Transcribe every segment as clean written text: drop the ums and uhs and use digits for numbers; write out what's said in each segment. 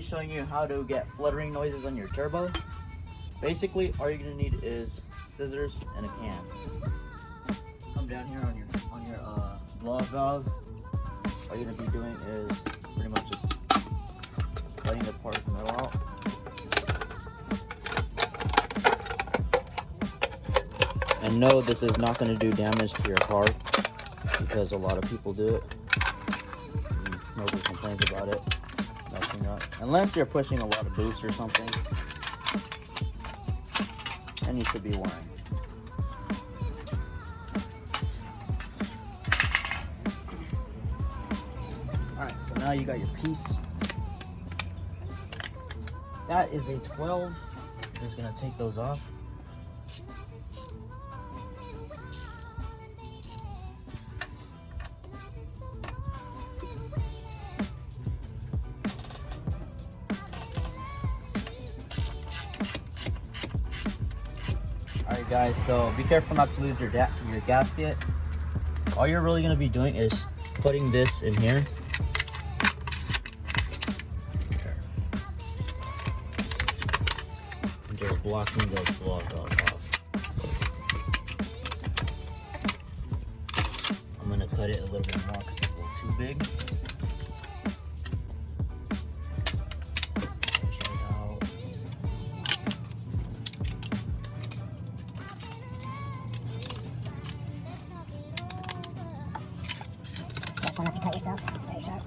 showing you how to get fluttering noises on your turbo. Basically, all you're gonna need is scissors and a can. Come down here on your blow-off valve. All you're gonna be doing is pretty much just letting the part of the metal out. And no, this is not going to do damage to your car because a lot of people do it. And nobody complains about it messing up. Unless you're pushing a lot of boost or something. And you should be worrying. Alright, so now you got your piece. That is a 12. Just going to take those off. Alright guys, so be careful not to lose your gasket. All you're really going to be doing is putting this in here. And just blocking those blow-off valves off. I'm going to cut it a little bit more because it's a little too big. Careful not to cut yourself. Very sharp.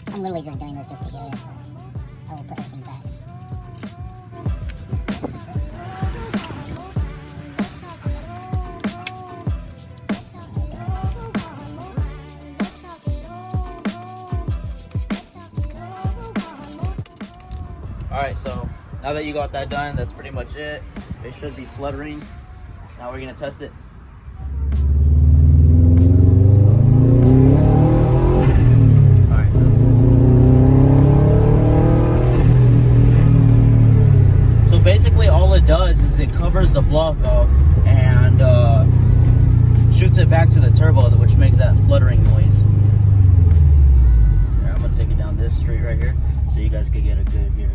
I'm literally just doing this just to get it. I will put everything back. Alright, so now that you got that done, that's pretty much it. It should be fluttering. Now we're going to test it. Alright. So basically all it does is it covers the blow-off valve and shoots it back to the turbo, which makes that fluttering noise. Here, I'm going to take it down this street right here so you guys can get a good hear.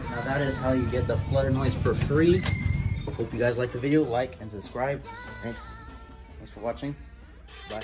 Now that is how you get the flutter noise for free. Hope you guys liked the video. Like and subscribe. Thanks for watching. Bye.